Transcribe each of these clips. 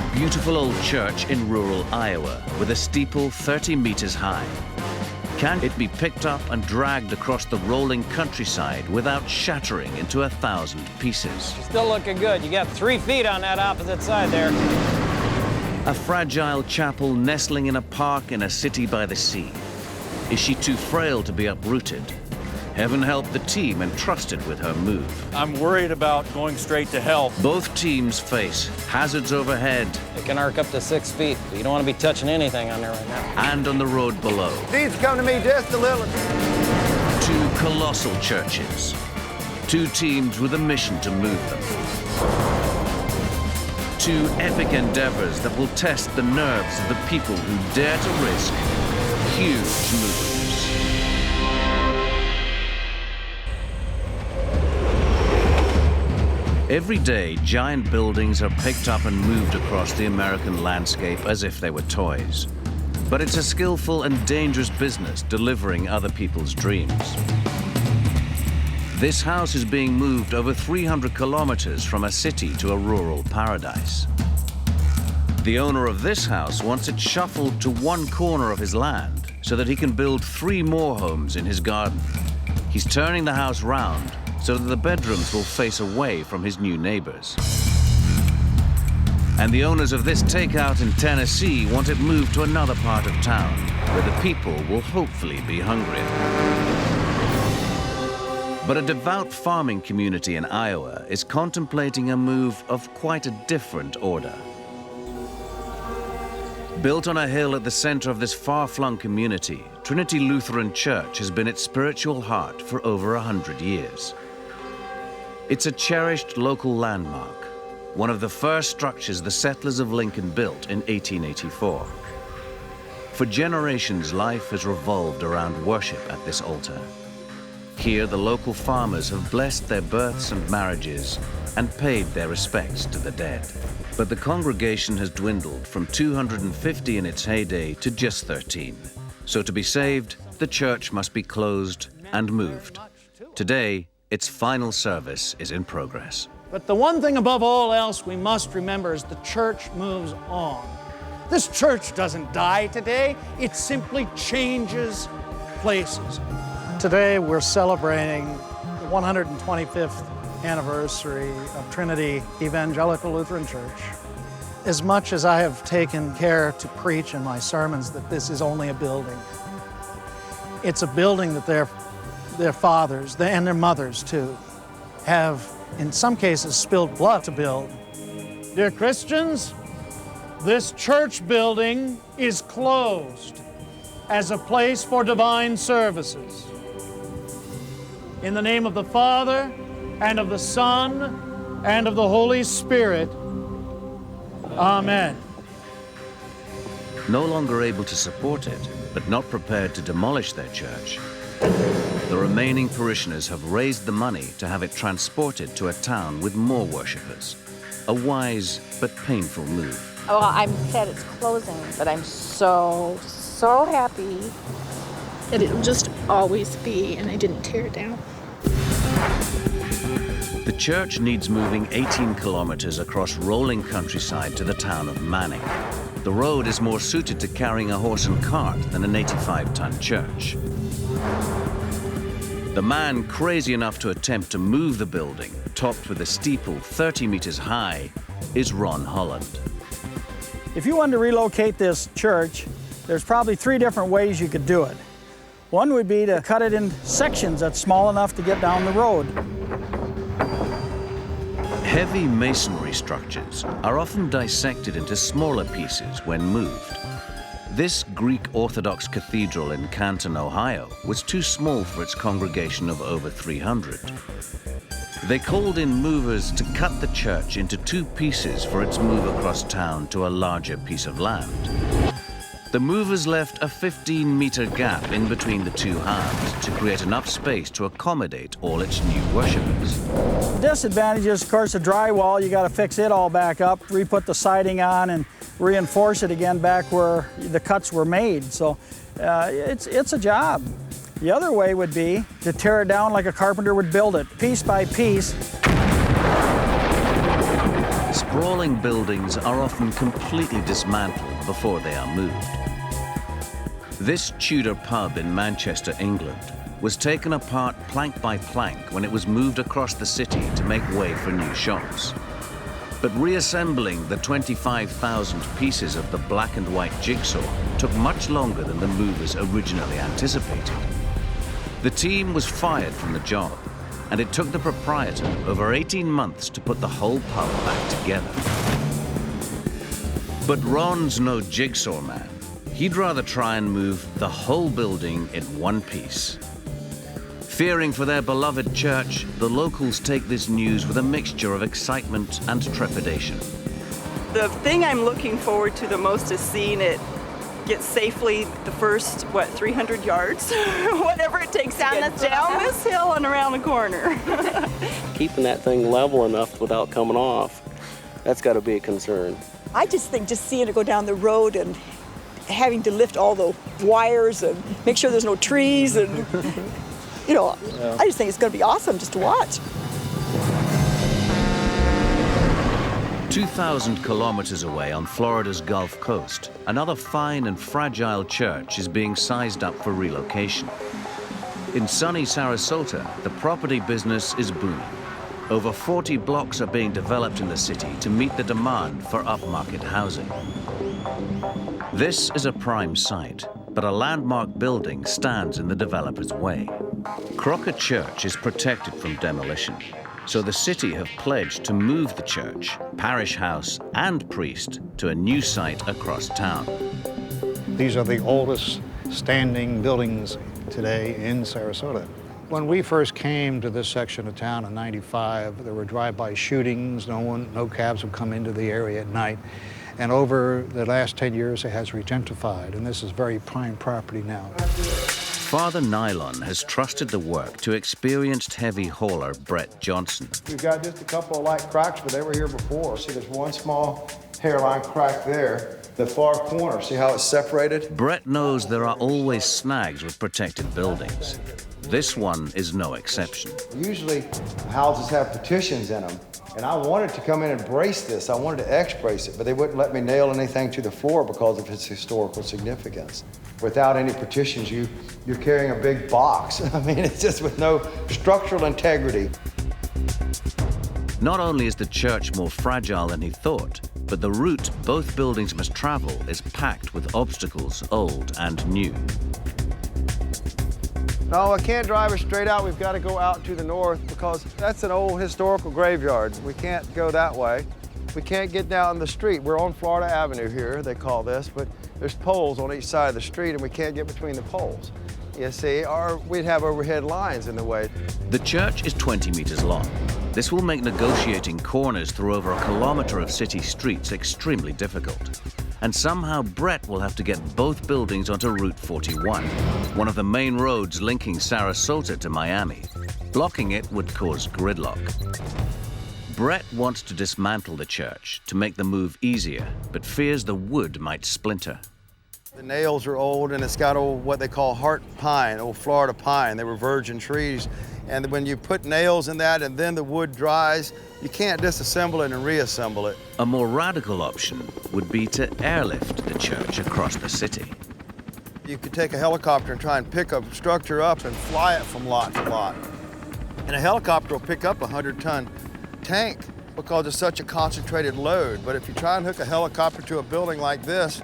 A beautiful old church in rural Iowa with a steeple 30 meters high. Can it be picked up and dragged across the rolling countryside without shattering into 1,000 pieces? Still looking good. You got 3 feet on that opposite side there. A fragile chapel nestling in a park in a city by the sea. Is she too frail to be uprooted? Heaven help the team entrusted with her move. I'm worried about going straight to hell. Both teams face hazards overhead. It can arc up to 6 feet, but you don't want to be touching anything on there right now. And on the road below. Needs to come to me just a little. 2 colossal churches. 2 teams with a mission to move them. 2 epic endeavors that will test the nerves of the people who dare to risk huge moves. Every day, giant buildings are picked up and moved across the American landscape as if they were toys. But it's a skillful and dangerous business delivering other people's dreams. This house is being moved over 300 kilometers from a city to a rural paradise. The owner of this house wants it shuffled to one corner of his land so that he can build 3 more homes in his garden. He's turning the house round so that the bedrooms will face away from his new neighbors. And the owners of this takeout in Tennessee want it moved to another part of town where the people will hopefully be hungrier. But a devout farming community in Iowa is contemplating a move of quite a different order. Built on a hill at the center of this far-flung community, Trinity Lutheran Church has been its spiritual heart for over 100 years. It's a cherished local landmark, one of the first structures the settlers of Lincoln built in 1884. For generations, life has revolved around worship at this altar. Here, the local farmers have blessed their births and marriages and paid their respects to the dead. But the congregation has dwindled from 250 in its heyday to just 13. So to be saved, the church must be closed and moved. Today, its final service is in progress. But the one thing above all else we must remember is the church moves on. This church doesn't die today, it simply changes places. Today we're celebrating the 125th anniversary of Trinity Evangelical Lutheran Church. As much as I have taken care to preach in my sermons that this is only a building, it's a building that their fathers, and their mothers too, have in some cases spilled blood to build. Dear Christians, this church building is closed as a place for divine services. In the name of the Father, and of the Son, and of the Holy Spirit, Amen. No longer able to support it, but not prepared to demolish their church, the remaining parishioners have raised the money to have it transported to a town with more worshipers. A wise but painful move. Well, I'm sad it's closing, but I'm so happy that it'll just always be, and I didn't tear it down. The church needs moving 18 kilometers across rolling countryside to the town of Manning. The road is more suited to carrying a horse and cart than an 85-ton church. The man crazy enough to attempt to move the building, topped with a steeple 30 meters high, is Ron Holland. If you wanted to relocate this church, there's probably 3 different ways you could do it. One would be to cut it in sections that's small enough to get down the road. Heavy masonry structures are often dissected into smaller pieces when moved. This Greek Orthodox cathedral in Canton, Ohio, was too small for its congregation of over 300. They called in movers to cut the church into 2 pieces for its move across town to a larger piece of land. The movers left a 15-meter gap in between the 2 halves to create enough space to accommodate all its new worshipers. The disadvantage is, of course, the drywall. You got to fix it all back up, re-put the siding on, and reinforce it again back where the cuts were made. So it's a job. The other way would be to tear it down like a carpenter would build it, piece by piece. Sprawling buildings are often completely dismantled before they are moved. This Tudor pub in Manchester, England, was taken apart plank by plank when it was moved across the city to make way for new shops. But reassembling the 25,000 pieces of the black and white jigsaw took much longer than the movers originally anticipated. The team was fired from the job, and it took the proprietor over 18 months to put the whole pub back together. But Ron's no jigsaw man. He'd rather try and move the whole building in one piece. Fearing for their beloved church, the locals take this news with a mixture of excitement and trepidation. The thing I'm looking forward to the most is seeing it get safely the first, 300 yards? Whatever it takes down this hill and around the corner. Keeping that thing level enough without coming off, that's got to be a concern. I just think just seeing it go down the road and having to lift all the wires and make sure there's no trees and, you know, yeah. I just think it's going to be awesome just to watch. 2,000 kilometers away on Florida's Gulf Coast, another fine and fragile church is being sized up for relocation. In sunny Sarasota, the property business is booming. Over 40 blocks are being developed in the city to meet the demand for upmarket housing. This is a prime site, but a landmark building stands in the developer's way. Crocker Church is protected from demolition, so the city have pledged to move the church, parish house, and priest to a new site across town. These are the oldest standing buildings today in Sarasota. When we first came to this section of town in '95, there were drive-by shootings. No cabs would come into the area at night. And over the last 10 years, it has regentrified, and this is very prime property now. Father Nylon has trusted the work to experienced heavy hauler Brett Johnson. We've got just a couple of light cracks, but they were here before. See, there's one small hairline crack there. The far corner, see how it's separated? Brett knows there are always snags with protected buildings. This one is no exception. Usually, houses have partitions in them, and I wanted to come in and brace this. I wanted to X-brace it, but they wouldn't let me nail anything to the floor because of its historical significance. Without any partitions, you're carrying a big box. I mean, it's just with no structural integrity. Not only is the church more fragile than he thought, but the route both buildings must travel is packed with obstacles, old and new. No, I can't drive it straight out. We've got to go out to the north because that's an old historical graveyard. We can't go that way. We can't get down the street. We're on Florida Avenue here, they call this, but there's poles on each side of the street and we can't get between the poles. You see, or we'd have overhead lines in the way. The church is 20 meters long. This will make negotiating corners through over a kilometer of city streets extremely difficult. And somehow Brett will have to get both buildings onto Route 41, one of the main roads linking Sarasota to Miami. Blocking it would cause gridlock. Brett wants to dismantle the church to make the move easier, but fears the wood might splinter. The nails are old and it's got old, what they call heart pine, old Florida pine. They were virgin trees. And when you put nails in that and then the wood dries, you can't disassemble it and reassemble it. A more radical option would be to airlift the church across the city. You could take a helicopter and try and pick a structure up and fly it from lot to lot. And a helicopter will pick up a 100-ton tank because it's such a concentrated load. But if you try and hook a helicopter to a building like this,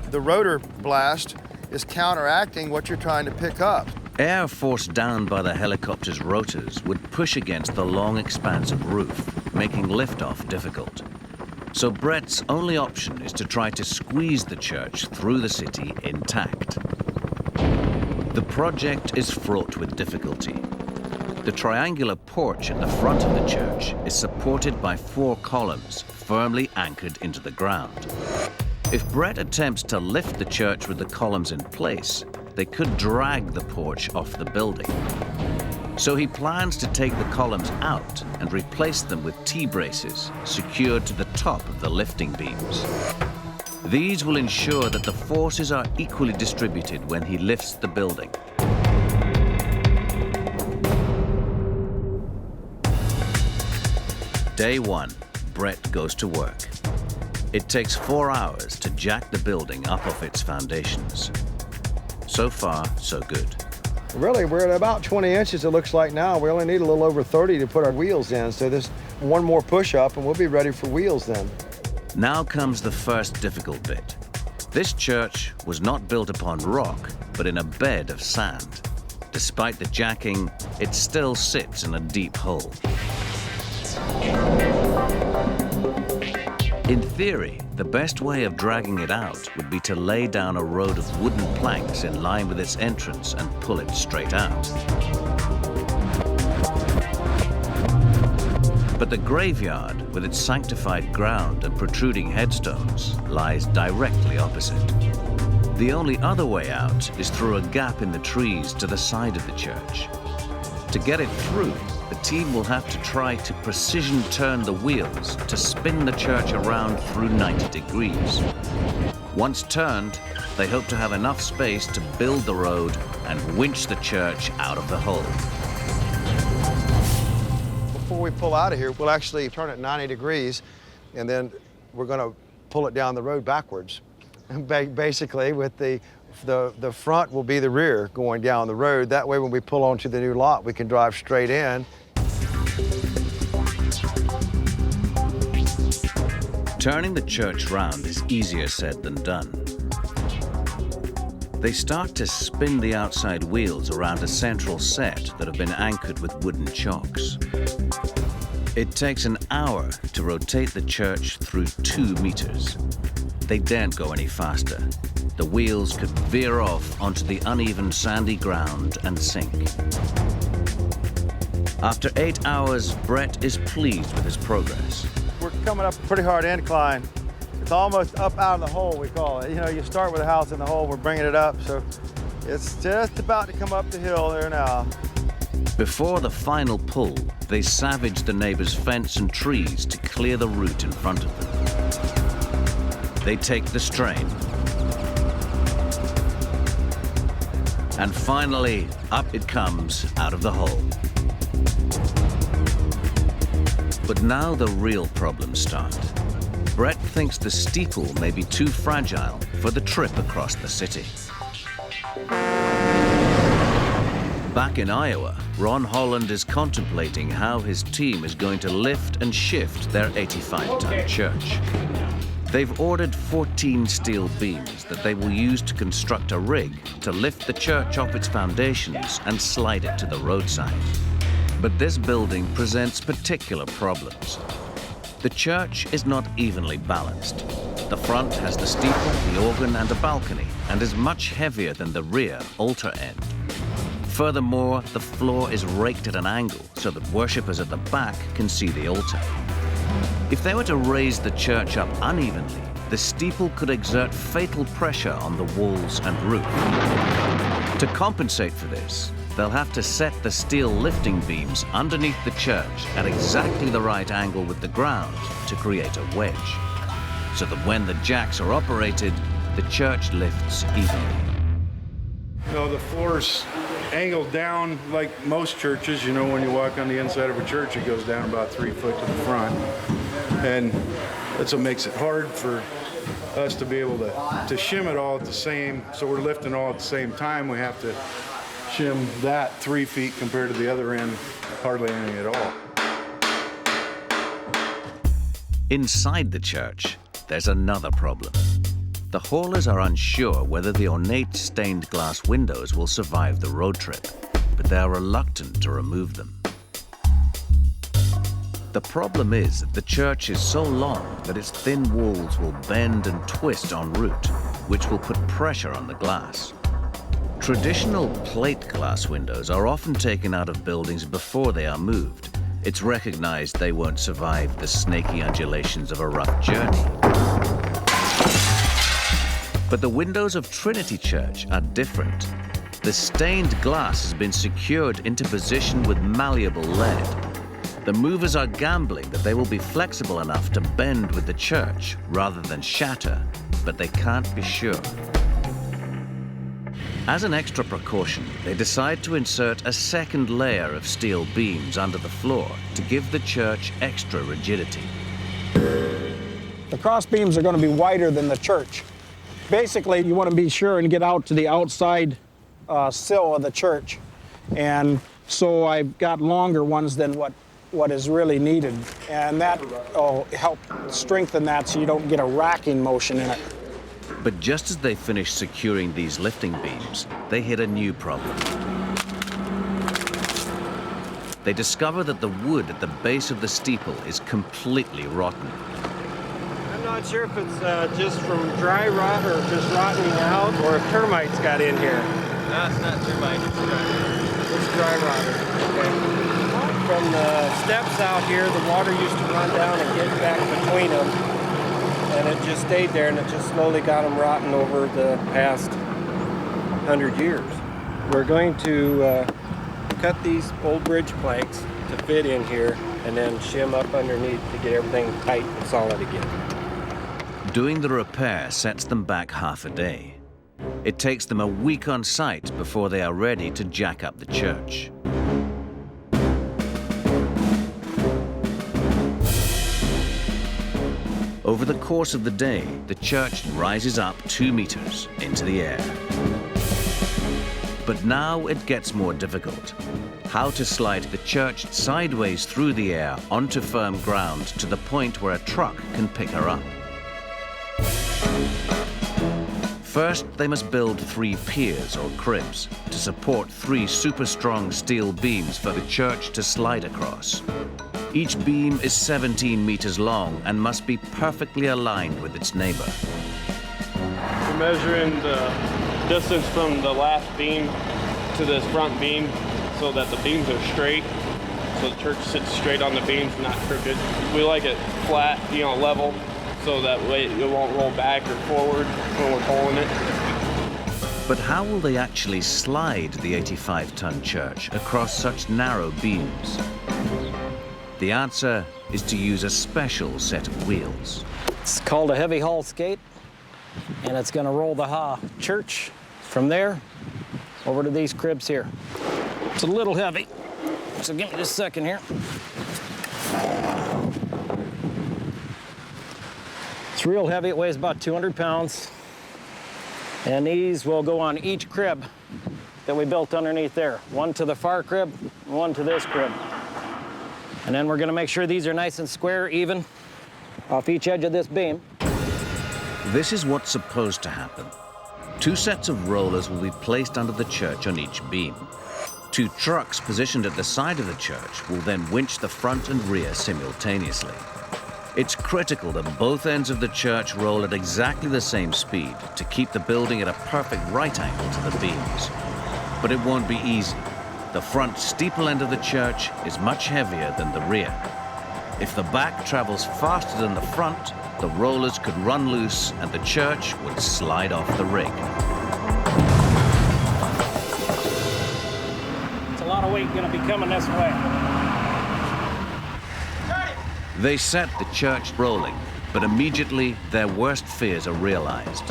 the rotor blast is counteracting what you're trying to pick up. Air forced down by the helicopter's rotors would push against the long expanse of roof, making liftoff difficult. So Brett's only option is to try to squeeze the church through the city intact. The project is fraught with difficulty. The triangular porch at the front of the church is supported by 4 columns firmly anchored into the ground. If Brett attempts to lift the church with the columns in place, they could drag the porch off the building. So he plans to take the columns out and replace them with T-braces secured to the top of the lifting beams. These will ensure that the forces are equally distributed when he lifts the building. Day 1, Brett goes to work. It takes 4 hours to jack the building up off its foundations. So far, so good. Really, we're at about 20 inches, it looks like now. We only need a little over 30 to put our wheels in, so this one more push-up and we'll be ready for wheels then. Now comes the first difficult bit. This church was not built upon rock, but in a bed of sand. Despite the jacking, it still sits in a deep hole. In theory, the best way of dragging it out would be to lay down a road of wooden planks in line with its entrance and pull it straight out. But the graveyard, with its sanctified ground and protruding headstones, lies directly opposite. The only other way out is through a gap in the trees to the side of the church. To get it through, the team will have to try to precision turn the wheels to spin the church around through 90 degrees. Once turned, they hope to have enough space to build the road and winch the church out of the hole. Before we pull out of here, we'll actually turn it 90 degrees, and then we're going to pull it down the road backwards. Basically, with the front will be the rear going down the road. That way, when we pull onto the new lot, we can drive straight in. Turning the church round is easier said than done. They start to spin the outside wheels around a central set that have been anchored with wooden chocks. It takes an hour to rotate the church through 2 meters. They daren't go any faster. The wheels could veer off onto the uneven sandy ground and sink. After 8 hours, Brett is pleased with his progress. We're coming up a pretty hard incline. It's almost up out of the hole, we call it. You know, you start with a house in the hole, we're bringing it up, so it's just about to come up the hill there now. Before the final pull, they savage the neighbor's fence and trees to clear the route in front of them. They take the strain. And finally, up it comes out of the hole. But now the real problems start. Brett thinks the steeple may be too fragile for the trip across the city. Back in Iowa, Ron Holland is contemplating how his team is going to lift and shift their 85-ton church. They've ordered 14 steel beams that they will use to construct a rig to lift the church off its foundations and slide it to the roadside. But this building presents particular problems. The church is not evenly balanced. The front has the steeple, the organ, and a balcony, and is much heavier than the rear altar end. Furthermore, the floor is raked at an angle so that worshippers at the back can see the altar. If they were to raise the church up unevenly, the steeple could exert fatal pressure on the walls and roof. To compensate for this, they'll have to set the steel lifting beams underneath the church at exactly the right angle with the ground to create a wedge, so that when the jacks are operated, the church lifts evenly. You know, the floor's angled down like most churches. You know, when you walk on the inside of a church, it goes down about 3 foot to the front. And that's what makes it hard for us to be able to shim it all at the same, so we're lifting all at the same time. We have to shim that 3 feet compared to the other end, hardly any at all. Inside the church, there's another problem. The haulers are unsure whether the ornate stained glass windows will survive the road trip, but they are reluctant to remove them. The problem is that the church is so long that its thin walls will bend and twist en route, which will put pressure on the glass. Traditional plate glass windows are often taken out of buildings before they are moved. It's recognized they won't survive the snaky undulations of a rough journey. But the windows of Trinity Church are different. The stained glass has been secured into position with malleable lead. The movers are gambling that they will be flexible enough to bend with the church rather than shatter, but they can't be sure. As an extra precaution, they decide to insert a second layer of steel beams under the floor to give the church extra rigidity. The cross beams are going to be wider than the church. Basically, you want to be sure and get out to the outside sill of the church. And so I've got longer ones than what is really needed. And that will help strengthen that so you don't get a racking motion in it. But just as they finish securing these lifting beams, they hit a new problem. They discover that the wood at the base of the steeple is completely rotten. I'm not sure if it's just from dry rot or just rotting out, or if termites got in here. No, it's not termites, it's dry. It's dry rotted, okay. From the steps out here, the water used to run down and get back between them, and it just stayed there, and it just slowly got them rotten over the past 100 years. We're going to cut these old bridge planks to fit in here, and then shim up underneath to get everything tight and solid again. Doing the repair sets them back half a day. It takes them a week on site before they are ready to jack up the church. Over the course of the day, the church rises up 2 meters into the air. But now it gets more difficult. How to slide the church sideways through the air onto firm ground to the point where a truck can pick her up. First, they must build 3 piers or cribs to support 3 super strong steel beams for the church to slide across. Each beam is 17 meters long and must be perfectly aligned with its neighbor. We're measuring the distance from the last beam to this front beam so that the beams are straight, so the church sits straight on the beams, not crooked. We like it flat, level, so that way it won't roll back or forward when we're pulling it. But how will they actually slide the 85-ton church across such narrow beams? The answer is to use a special set of wheels. It's called a heavy haul skate, and it's going to roll the church from there over to these cribs here. It's a little heavy, so give me just a second here. It's real heavy, it weighs about 200 pounds. And these will go on each crib that we built underneath there. One to the far crib, and one to this crib. And then we're gonna make sure these are nice and square, even, off each edge of this beam. This is what's supposed to happen. 2 sets of rollers will be placed under the church on each beam. 2 trucks positioned at the side of the church will then winch the front and rear simultaneously. It's critical that both ends of the church roll at exactly the same speed to keep the building at a perfect right angle to the beams. But it won't be easy. The front steeple end of the church is much heavier than the rear. If the back travels faster than the front, the rollers could run loose and the church would slide off the rig. It's a lot of weight gonna be coming this way. They set the church rolling, but immediately their worst fears are realized.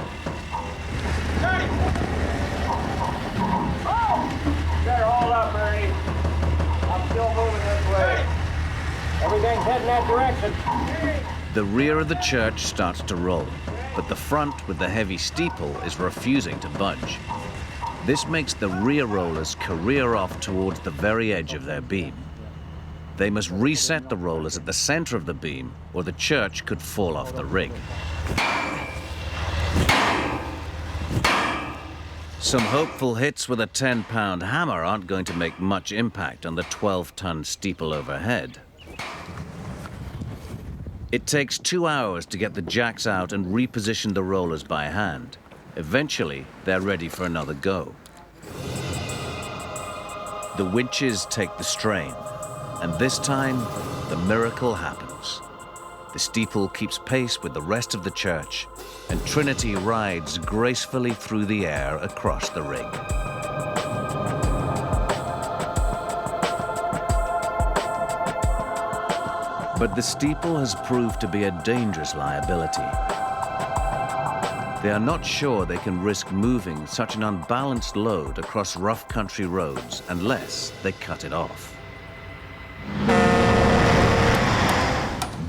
Better hold up, Bernie. I'm still moving this way. Everything's heading that direction. The rear of the church starts to roll, but the front with the heavy steeple is refusing to budge. This makes the rear rollers career off towards the very edge of their beam. They must reset the rollers at the center of the beam, or the church could fall off the rig. Some hopeful hits with a 10-pound hammer aren't going to make much impact on the 12-ton steeple overhead. It takes 2 hours to get the jacks out and reposition the rollers by hand. Eventually, they're ready for another go. The winches take the strain, and this time, the miracle happens. The steeple keeps pace with the rest of the church, and Trinity rides gracefully through the air across the rig. But the steeple has proved to be a dangerous liability. They are not sure they can risk moving such an unbalanced load across rough country roads unless they cut it off.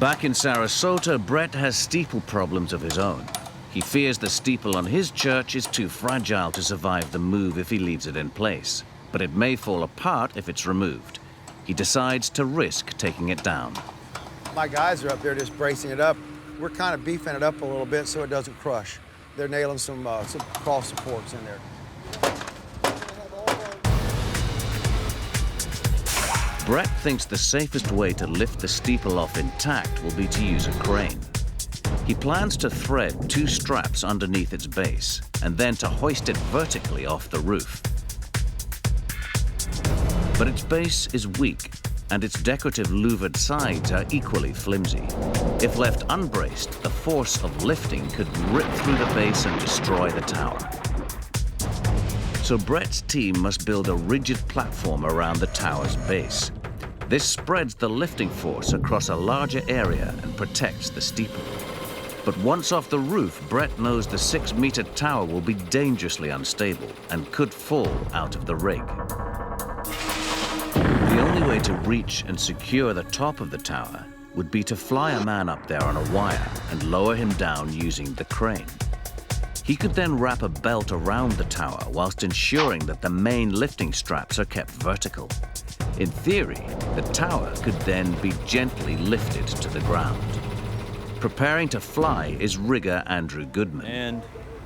Back in Sarasota, Brett has steeple problems of his own. He fears the steeple on his church is too fragile to survive the move if he leaves it in place, but it may fall apart if it's removed. He decides to risk taking it down. My guys are up there just bracing it up. We're kind of beefing it up a little bit so it doesn't crush. They're nailing some cross supports in there. Brett thinks the safest way to lift the steeple off intact will be to use a crane. He plans to thread 2 straps underneath its base and then to hoist it vertically off the roof. But its base is weak, and its decorative louvered sides are equally flimsy. If left unbraced, the force of lifting could rip through the base and destroy the tower. So Brett's team must build a rigid platform around the tower's base. This spreads the lifting force across a larger area and protects the steeple. But once off the roof, Brett knows the 6-meter tower will be dangerously unstable and could fall out of the rig. The only way to reach and secure the top of the tower would be to fly a man up there on a wire and lower him down using the crane. He could then wrap a belt around the tower whilst ensuring that the main lifting straps are kept vertical. In theory, the tower could then be gently lifted to the ground. Preparing to fly is rigger Andrew Goodman. And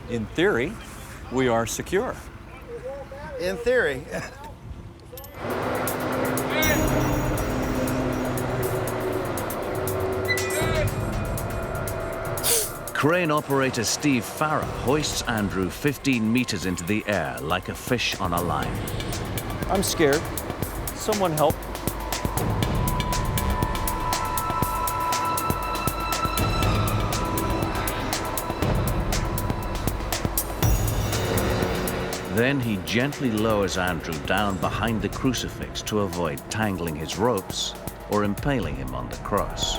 in theory, we are secure. In theory. Crane operator Steve Farrer hoists Andrew 15 meters into the air like a fish on a line. I'm scared. Someone help. Then he gently lowers Andrew down behind the crucifix to avoid tangling his ropes or impaling him on the cross.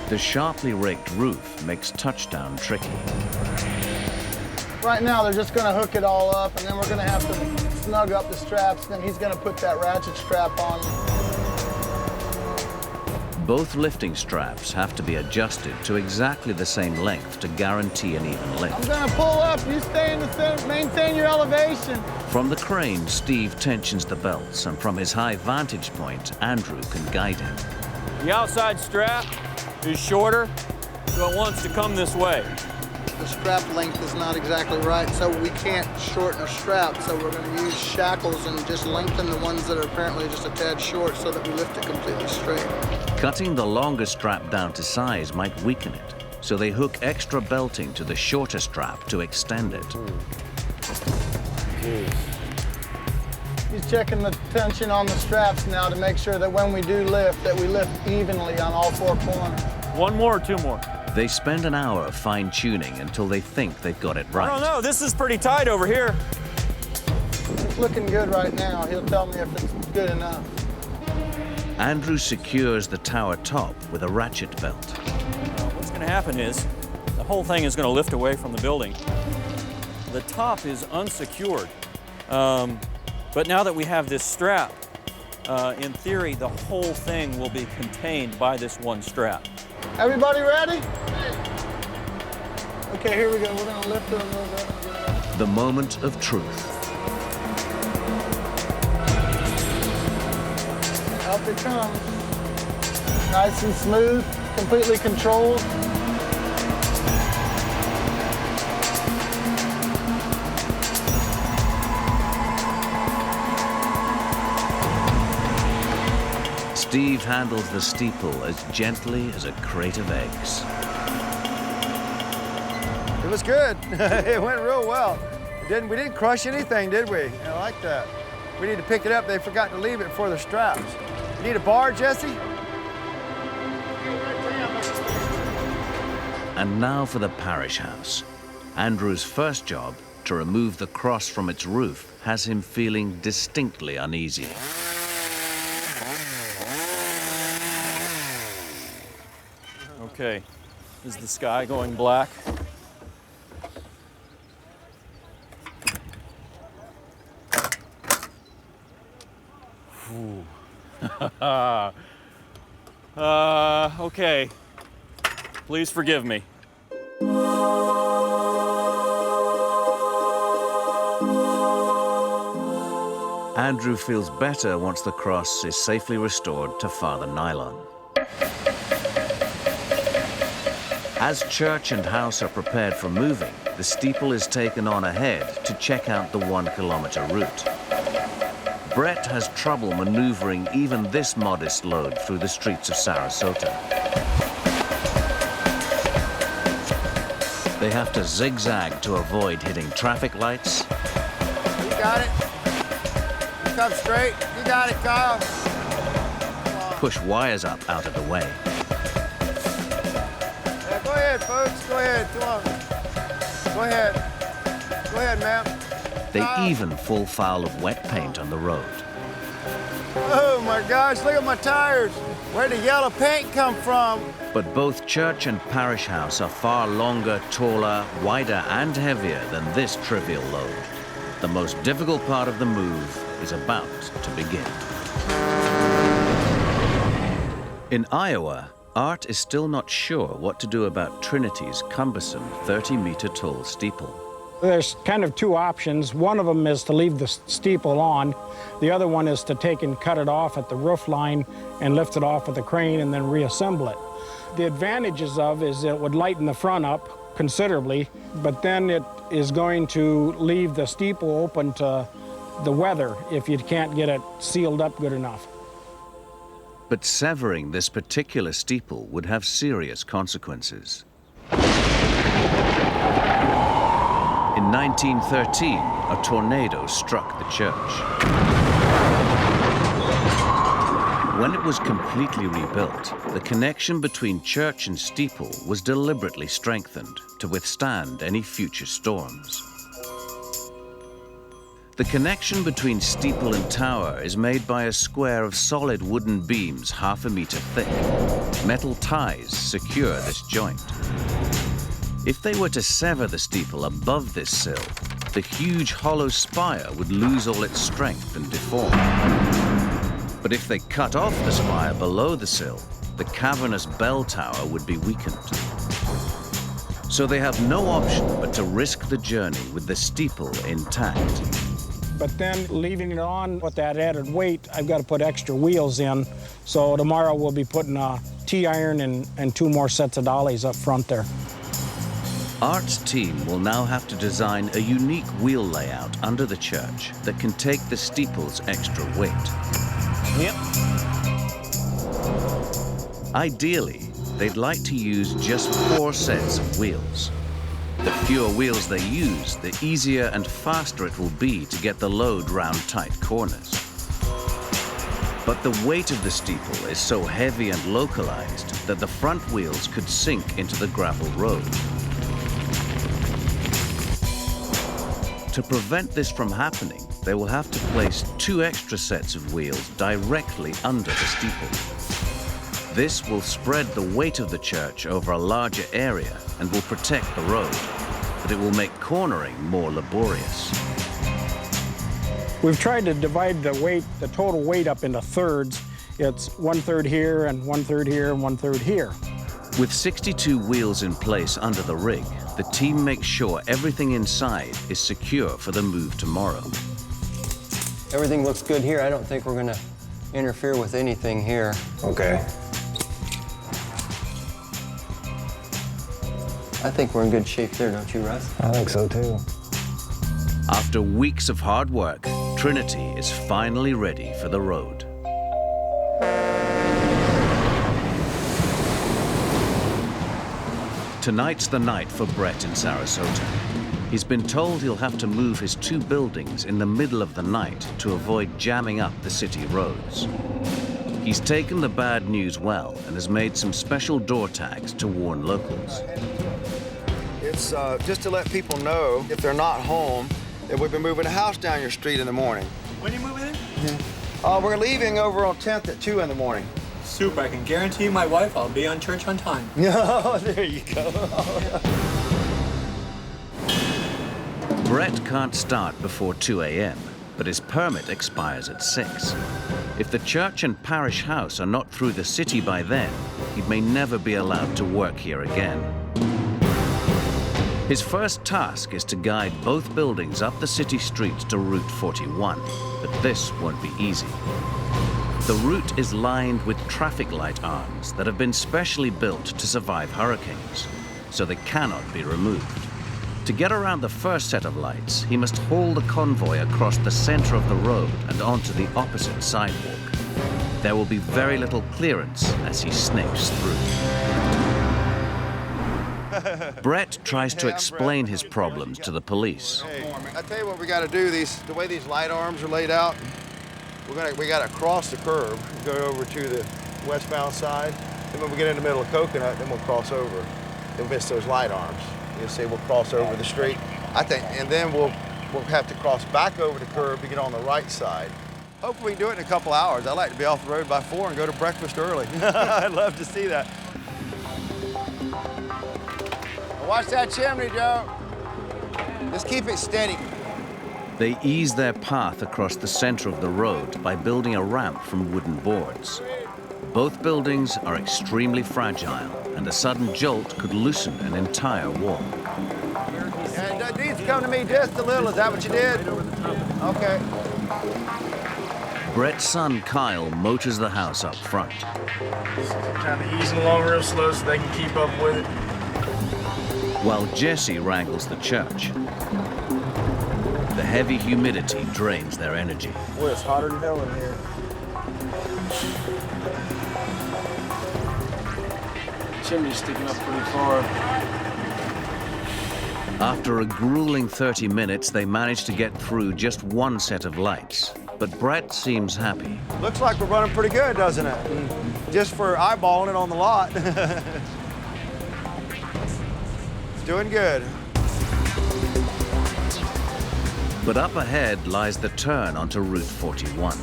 The sharply raked roof makes touchdown tricky. Right now, they're just going to hook it all up, and then we're going to have to snug up the straps, then he's going to put that ratchet strap on. Both lifting straps have to be adjusted to exactly the same length to guarantee an even lift. I'm going to pull up. You stay in the center, maintain your elevation. From the crane, Steve tensions the belts, and from his high vantage point, Andrew can guide him. The outside strap is shorter, so it wants to come this way. The strap length is not exactly right, so we can't shorten a strap, so we're going to use shackles and just lengthen the ones that are apparently just a tad short so that we lift it completely straight. Cutting the longer strap down to size might weaken it, so they hook extra belting to the shorter strap to extend it. He's checking the tension on the straps now to make sure that when we do lift, that we lift evenly on all 4 corners. 1 more or 2 more? They spend an hour fine-tuning until they think they've got it right. I don't know, this is pretty tight over here. It's looking good right now. He'll tell me if it's good enough. Andrew secures the tower top with a ratchet belt. What's going to happen is the whole thing is going to lift away from the building. The top is unsecured, but now that we have this strap, in theory, the whole thing will be contained by this one strap. Everybody ready? Okay, here we go. We're going to lift it a little bit. The moment of truth. Up it comes. Nice and smooth, completely controlled. Steve handles the steeple as gently as a crate of eggs. It was good. It went real well. We didn't crush anything, did we? I like that. We need to pick it up. They forgot to leave it for the straps. You need a bar, Jesse? And now for the parish house. Andrew's first job, to remove the cross from its roof, has him feeling distinctly uneasy. Okay, is the sky going black? Okay. Please forgive me. Andrew feels better once the cross is safely restored to Father Nylon. As church and house are prepared for moving, the steeple is taken on ahead to check out the 1-kilometer route. Brett has trouble maneuvering even this modest load through the streets of Sarasota. They have to zigzag to avoid hitting traffic lights. You got it. Come straight. You got it, Kyle. Push wires up out of the way. Yeah, go ahead, folks. Go ahead. Come on. Go ahead. Go ahead, ma'am. They even fall foul of wet paint on the road. Oh my gosh, look at my tires. Where'd the yellow paint come from? But both church and parish house are far longer, taller, wider, and heavier than this trivial load. The most difficult part of the move is about to begin. In Iowa, Art is still not sure what to do about Trinity's cumbersome 30-meter-tall steeple. There's kind of two options. One of them is to leave the steeple on. The other one is to take and cut it off at the roof line and lift it off with a crane and then reassemble it. The advantages of is it would lighten the front up considerably, but then it is going to leave the steeple open to the weather if you can't get it sealed up good enough. But severing this particular steeple would have serious consequences. In 1913, a tornado struck the church. When it was completely rebuilt, the connection between church and steeple was deliberately strengthened to withstand any future storms. The connection between steeple and tower is made by a square of solid wooden beams half a meter thick. Metal ties secure this joint. If they were to sever the steeple above this sill, the huge hollow spire would lose all its strength and deform. But if they cut off the spire below the sill, the cavernous bell tower would be weakened. So they have no option but to risk the journey with the steeple intact. But then leaving it on with that added weight, I've got to put extra wheels in. So tomorrow we'll be putting a T-iron and 2 more sets of dollies up front there. Art's team will now have to design a unique wheel layout under the church that can take the steeple's extra weight. Yep. Ideally, they'd like to use just 4 sets of wheels. The fewer wheels they use, the easier and faster it will be to get the load round tight corners. But the weight of the steeple is so heavy and localized that the front wheels could sink into the gravel road. To prevent this from happening, they will have to place 2 extra sets of wheels directly under the steeple. This will spread the weight of the church over a larger area and will protect the road, but it will make cornering more laborious. We've tried to divide the weight, the total weight up into thirds. It's 1/3 here and 1/3 here and 1/3 here. With 62 wheels in place under the rig, the team makes sure everything inside is secure for the move tomorrow. Everything looks good here. I don't think we're gonna interfere with anything here. Okay. I think we're in good shape there, don't you, Russ? I think so too. After weeks of hard work, Trinity is finally ready for the road. Tonight's the night for Brett in Sarasota. He's been told he'll have to move his 2 buildings in the middle of the night to avoid jamming up the city roads. He's taken the bad news well and has made some special door tags to warn locals. It's just to let people know, if they're not home, that we've been moving a house down your street in the morning. When are you moving in? We're leaving over on 10th at 2 in the morning. Super, I can guarantee my wife I'll be on church on time. Oh, there you go. Brett can't start before 2 a.m., but his permit expires at 6. If the church and parish house are not through the city by then, he may never be allowed to work here again. His first task is to guide both buildings up the city streets to Route 41, but this won't be easy. The route is lined with traffic light arms that have been specially built to survive hurricanes, so they cannot be removed. To get around the first set of lights, he must haul the convoy across the center of the road and onto the opposite sidewalk. There will be very little clearance as he snakes through. Brett tries to explain his problems to the police. Hey, I tell you what we got to do. The way these light arms are laid out, we got to cross the curb, go over to the westbound side. Then when we get in the middle of Coconut, then we'll cross over. We'll miss those light arms. You'll see we'll cross over the street, I think, and then we'll have to cross back over the curb to get on the right side. Hopefully we can do it in a couple hours. I'd like to be off the road by 4 and go to breakfast early. I'd love to see that. Watch that chimney, Joe. Just keep it steady. They ease their path across the center of the road by building a ramp from wooden boards. Both buildings are extremely fragile, and a sudden jolt could loosen an entire wall. And it needs to come to me just a little. Is that what you did? Okay. Brett's son, Kyle, motors the house up front. Kind of easing along real slow so they can keep up with it. While Jesse wrangles the church. The heavy humidity drains their energy. Boy, it's hotter than hell in here. Chimney's sticking up pretty far. After a grueling 30 minutes, they manage to get through just one set of lights. But Brett seems happy. Looks like we're running pretty good, doesn't it? Just for eyeballing it on the lot. It's doing good. But up ahead lies the turn onto Route 41.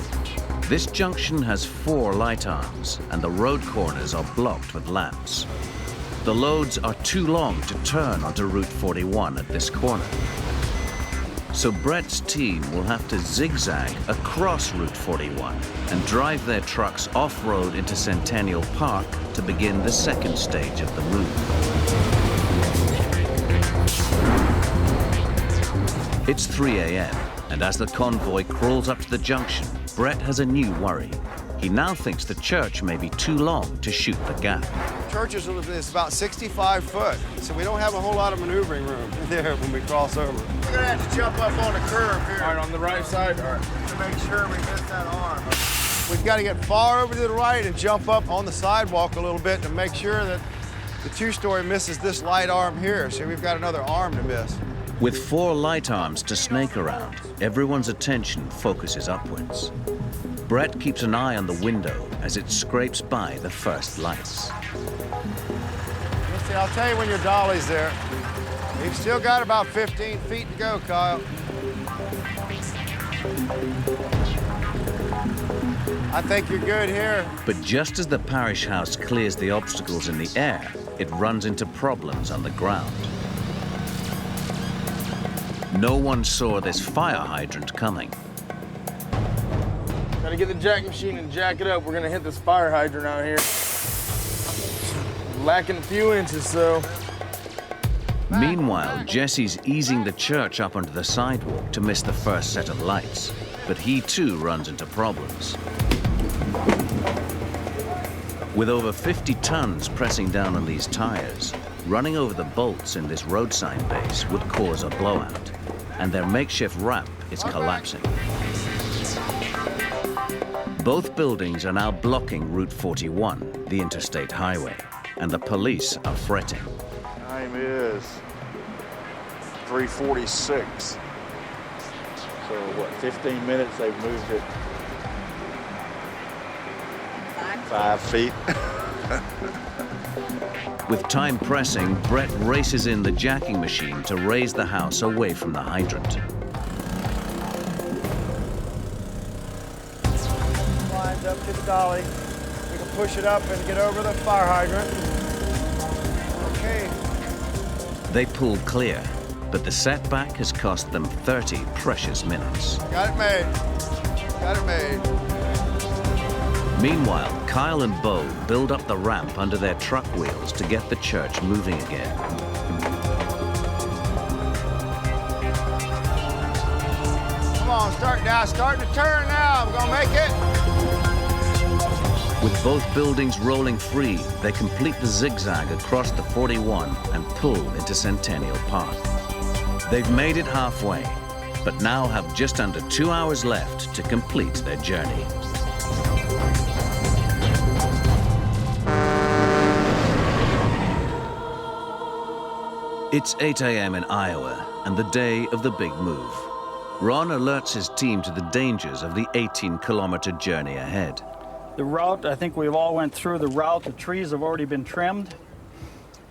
This junction has 4 light arms, and the road corners are blocked with lamps. The loads are too long to turn onto Route 41 at this corner. So Brett's team will have to zigzag across Route 41 and drive their trucks off-road into Centennial Park to begin the second stage of the move. It's 3 a.m., and as the convoy crawls up to the junction, Brett has a new worry. He now thinks the church may be too long to shoot the gap. Church is about 65 foot, so we don't have a whole lot of maneuvering room there when we cross over. We're gonna have to jump up on the curb here. All right, on the right side? All right. To make sure we miss that arm. We've got to get far over to the right and jump up on the sidewalk a little bit to make sure that the 2-story misses this light arm here. So we've got another arm to miss. With 4 light arms to snake around, everyone's attention focuses upwards. Brett keeps an eye on the window as it scrapes by the first lights. See, I'll tell you when your dolly's there. We've still got about 15 feet to go, Kyle. I think you're good here. But just as the parish house clears the obstacles in the air, it runs into problems on the ground. No one saw this fire hydrant coming. Gotta get the jack machine and jack it up. We're gonna hit this fire hydrant out here. Lacking a few inches, so. Meanwhile, Jesse's easing the church up onto the sidewalk to miss the first set of lights. But he too runs into problems. With over 50 tons pressing down on these tires, running over the bolts in this road sign base would cause a blowout, and their makeshift ramp is collapsing. Both buildings are now blocking Route 41, the interstate highway, and the police are fretting. Time is 3:46. So what, 15 minutes they've moved it 5 feet. With time pressing, Brett races in the jacking machine to raise the house away from the hydrant. Lines up to the dolly. We can push it up and get over the fire hydrant. Okay. They pull clear, but the setback has cost them 30 precious minutes. Got it made. Got it made. Meanwhile, Kyle and Bo build up the ramp under their truck wheels to get the church moving again. Come on, starting to turn now. We're gonna make it. With both buildings rolling free, they complete the zigzag across the 41 and pull into Centennial Park. They've made it halfway, but now have just under 2 hours left to complete their journey. It's 8 a.m. in Iowa and the day of the big move. Ron alerts his team to the dangers of the 18-kilometer journey ahead. The route, I think we've all went through the route. The trees have already been trimmed.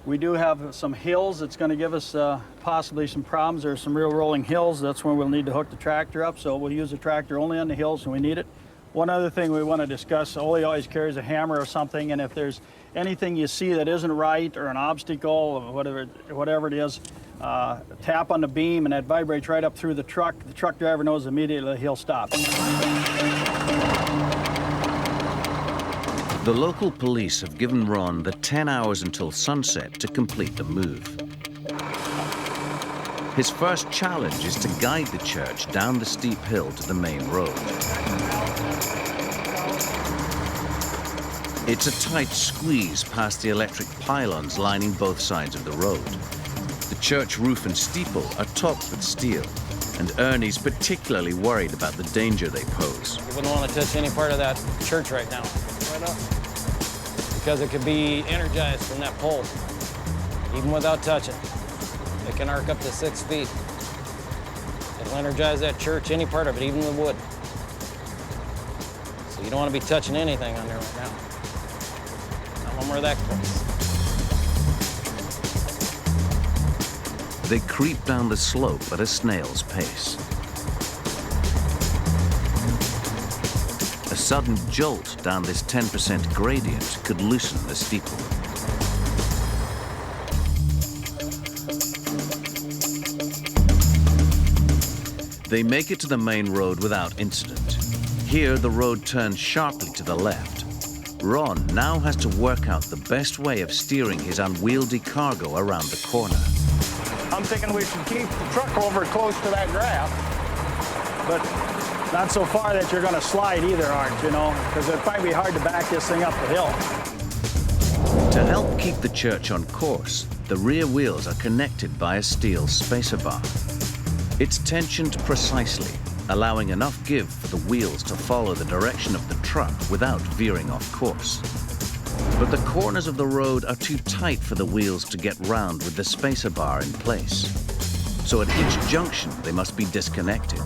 We do have some hills that's going to give us possibly some problems. There's some real rolling hills. That's when we'll need to hook the tractor up, so we'll use the tractor only on the hills when we need it. One other thing we want to discuss, Ole always carries a hammer or something, and if there's anything you see that isn't right or an obstacle or whatever it is, tap on the beam and that vibrates right up through the truck driver knows immediately he'll stop. The local police have given Ron the 10 hours until sunset to complete the move. His first challenge is to guide the church down the steep hill to the main road. It's a tight squeeze past the electric pylons lining both sides of the road. The church roof and steeple are topped with steel, and Ernie's particularly worried about the danger they pose. You wouldn't want to touch any part of that church right now. Why not? Because it could be energized from that pole, even without touching. It can arc up to 6 feet. It'll energize that church, any part of it, even the wood. So you don't want to be touching anything on there right now. Not when we're that close. They creep down the slope at a snail's pace. A sudden jolt down this 10% gradient could loosen the steeple. They make it to the main road without incident. Here, the road turns sharply to the left. Ron now has to work out the best way of steering his unwieldy cargo around the corner. I'm thinking we should keep the truck over close to that graph, but not so far that you're going to slide either, aren't you, know? Because it might be hard to back this thing up the hill. To help keep the church on course, the rear wheels are connected by a steel spacer bar. It's tensioned precisely, allowing enough give for the wheels to follow the direction of the truck without veering off course. But the corners of the road are too tight for the wheels to get round with the spacer bar in place. So at each junction, they must be disconnected.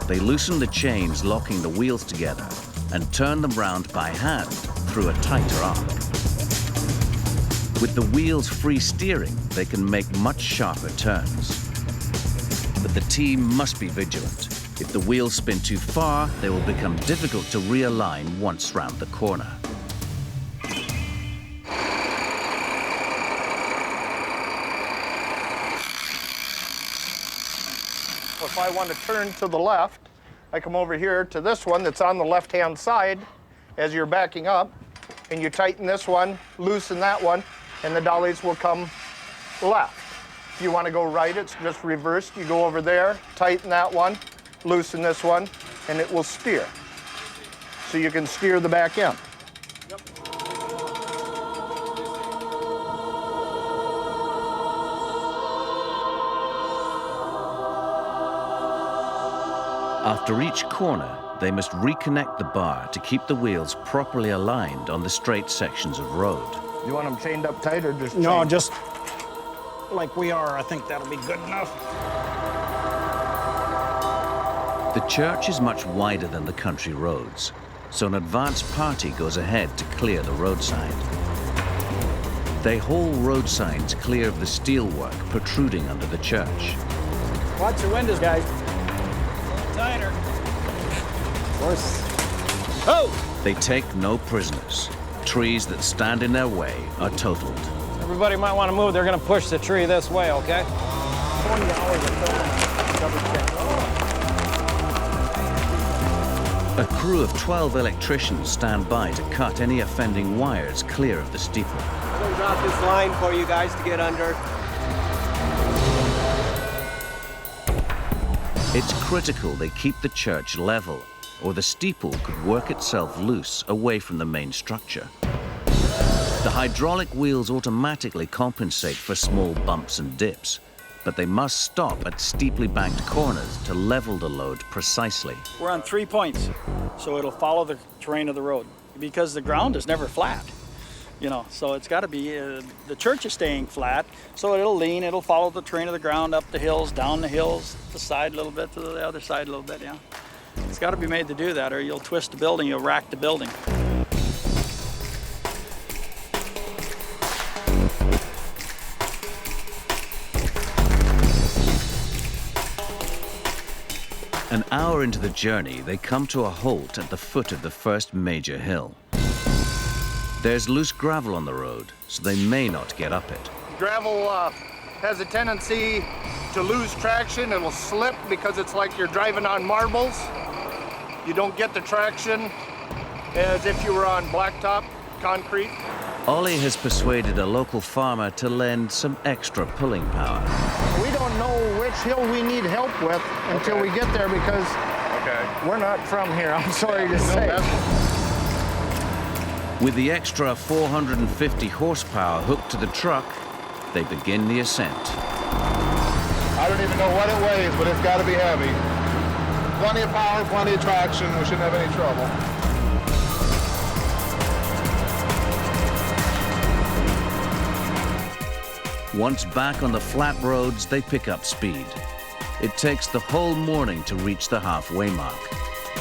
They loosen the chains locking the wheels together and turn them round by hand through a tighter arc. With the wheels free steering, they can make much sharper turns. But the team must be vigilant. If the wheels spin too far, they will become difficult to realign once round the corner. If I want to turn to the left, I come over here to this one that's on the left-hand side as you're backing up, and you tighten this one, loosen that one, and the dollies will come left. If you want to go right, it's just reversed. You go over there, tighten that one, loosen this one, and it will steer. So you can steer the back end. After each corner, they must reconnect the bar to keep the wheels properly aligned on the straight sections of road. You want them chained up tight or just No, chained? just like we are. I think that'll be good enough. The church is much wider than the country roads, so an advance party goes ahead to clear the roadside. They haul road signs clear of the steelwork protruding under the church. Watch your windows, guys. Tighter. Of course. Oh! They take no prisoners. Trees that stand in their way are totaled. Everybody might want to move. They're going to push the tree this way, okay? 20 hours of filming. Double check. A crew of 12 electricians stand by to cut any offending wires clear of the steeple. Close out this line for you guys to get under. It's critical they keep the church level, or the steeple could work itself loose away from the main structure. The hydraulic wheels automatically compensate for small bumps and dips, but they must stop at steeply banked corners to level the load precisely. We're on 3 points, so it'll follow the terrain of the road because the ground is never flat, you know, so it's got to be, the church is staying flat, so it'll lean, it'll follow the terrain of the ground up the hills, down the hills, the side a little bit, to the other side a little bit, yeah. It's got to be made to do that or you'll twist the building, you'll rack the building. An hour into the journey, they come to a halt at the foot of the first major hill. There's loose gravel on the road, so they may not get up it. Gravel has a tendency to lose traction. It'll slip because it's like you're driving on marbles. You don't get the traction as if you were on blacktop concrete. Ollie has persuaded a local farmer to lend some extra pulling power. We don't know which hill we need help with until we get there because we're not from here, I'm sorry to say. With the extra 450 horsepower hooked to the truck, they begin the ascent. I don't even know what it weighs, but it's got to be heavy. Plenty of power, plenty of traction. We shouldn't have any trouble. Once back on the flat roads, they pick up speed. It takes the whole morning to reach the halfway mark,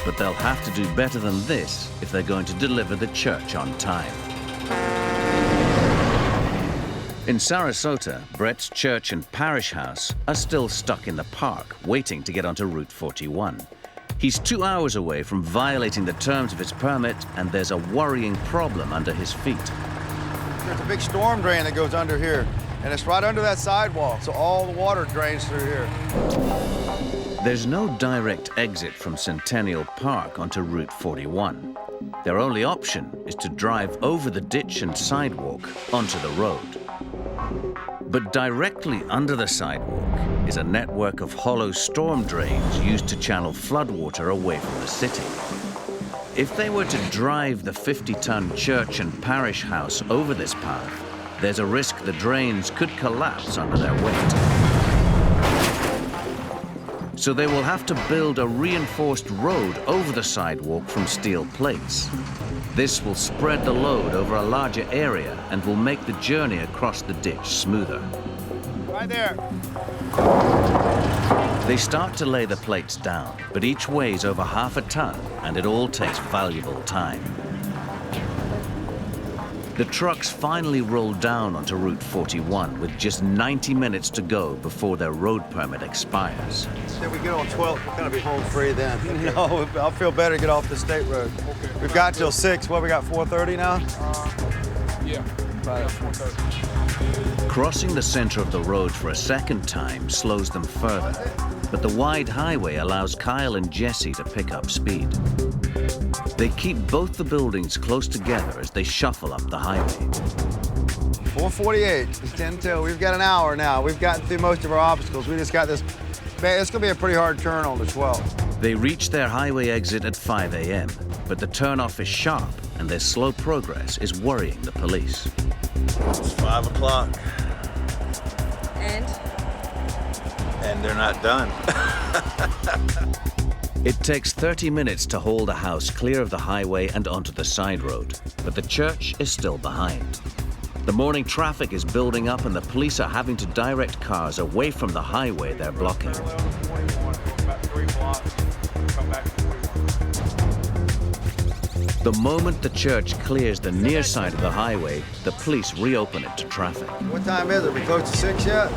but they'll have to do better than this if they're going to deliver the church on time. In Sarasota, Brett's church and parish house are still stuck in the park, waiting to get onto Route 41. He's 2 hours away from violating the terms of his permit, and there's a worrying problem under his feet. There's a big storm drain that goes under here, and it's right under that sidewall, so all the water drains through here. There's no direct exit from Centennial Park onto Route 41. Their only option is to drive over the ditch and sidewalk onto the road. But directly under the sidewalk is a network of hollow storm drains used to channel floodwater away from the city. If they were to drive the 50-ton church and parish house over this path, there's a risk the drains could collapse under their weight. So they will have to build a reinforced road over the sidewalk from steel plates. This will spread the load over a larger area and will make the journey across the ditch smoother. Right there. They start to lay the plates down, but each weighs over half a ton, and it all takes valuable time. The trucks finally roll down onto Route 41 with just 90 minutes to go before their road permit expires. If we get on 12th, we're gonna be home free then. No, I'll feel better to get off the state road. Okay. We've got till 6. What, we got 4:30 now? Yeah, about 4:30. Crossing the center of the road for a second time slows them further, but the wide highway allows Kyle and Jesse to pick up speed. They keep both the buildings close together as they shuffle up the highway. 4:48, it's 10 till. We've got an hour now. We've gotten through most of our obstacles. We just got this, man, it's gonna be a pretty hard turn on the 12th. They reach their highway exit at 5 a.m., but the turnoff is sharp and their slow progress is worrying the police. It's 5 o'clock. And they're not done. It takes 30 minutes to haul the house clear of the highway and onto the side road, but the church is still behind. The morning traffic is building up and the police are having to direct cars away from the highway they're blocking. The moment the church clears the near side of the highway, the police reopen it to traffic. What time is it? We close to 6 yet?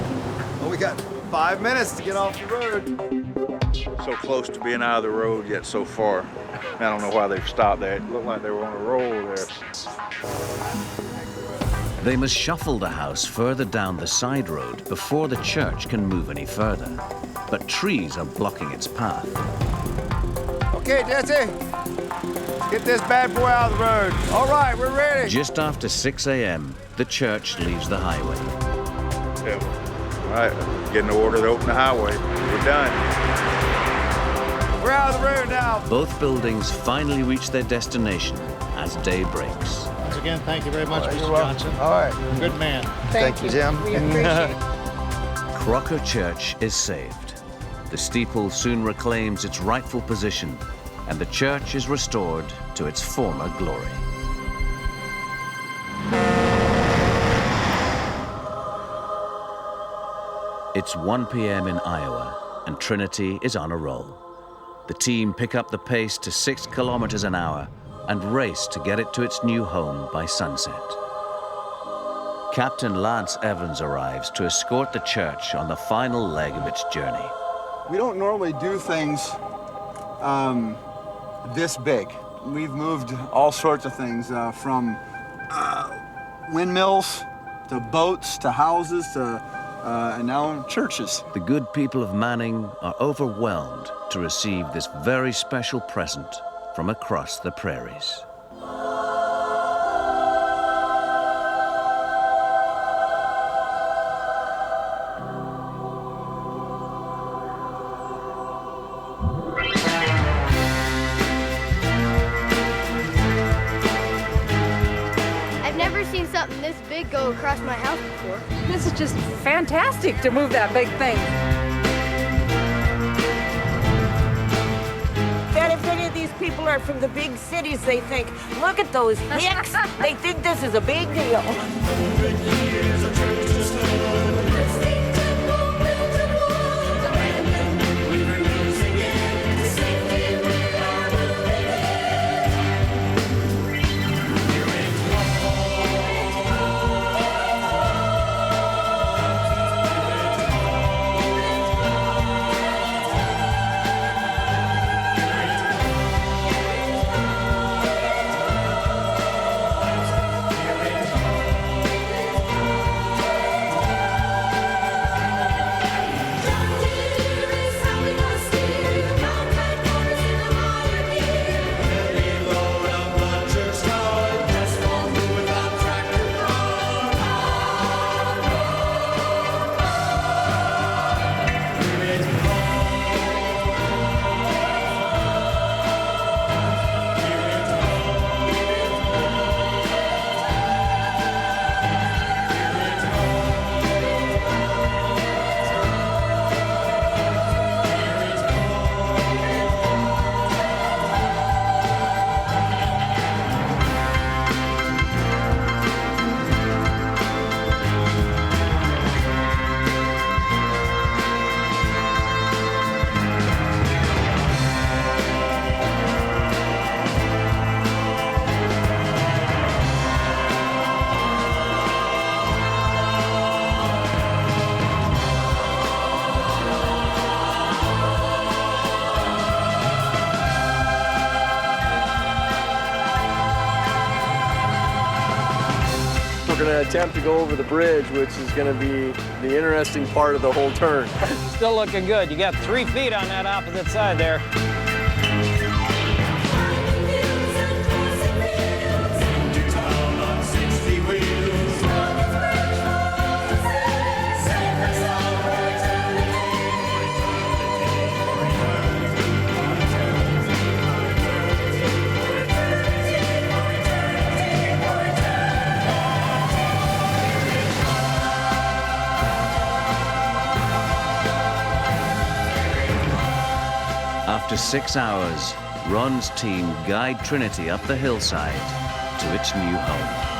Well, we got 5 minutes to get off the road. So close to being out of the road yet so far. I don't know why they've stopped there. It looked like they were on a roll there. They must shuffle the house further down the side road before the church can move any further. But trees are blocking its path. Okay, Jesse, get this bad boy out of the road. All right, we're ready. Just after 6 a.m., the church leaves the highway. Yeah. All right, getting the order to open the highway. We're done. We're out of the road now. Both buildings finally reach their destination as day breaks. Once again, thank you very much, All right, Mr. you're welcome. Johnson. All right. Good man. Thank you, Jim. We appreciate it. Crocker Church is saved. The steeple soon reclaims its rightful position, and the church is restored to its former glory. It's 1 p.m. in Iowa, and Trinity is on a roll. The team pick up the pace to 6 kilometers an hour and race to get it to its new home by sunset. Captain Lance Evans arrives to escort the church on the final leg of its journey. We don't normally do things this big. We've moved all sorts of things from windmills to boats to houses to and now churches. The good people of Manning are overwhelmed to receive this very special present from across the prairies. I've never seen something this big go across my house before. This is just fantastic to move that big thing. If any of these people are from the big cities, they think, look at those hicks. They think this is a big deal. We're going to attempt to go over the bridge, which is going to be the interesting part of the whole turn. Still looking good. You got 3 feet on that opposite side there. After 6 hours, Ron's team guide Trinity up the hillside to its new home.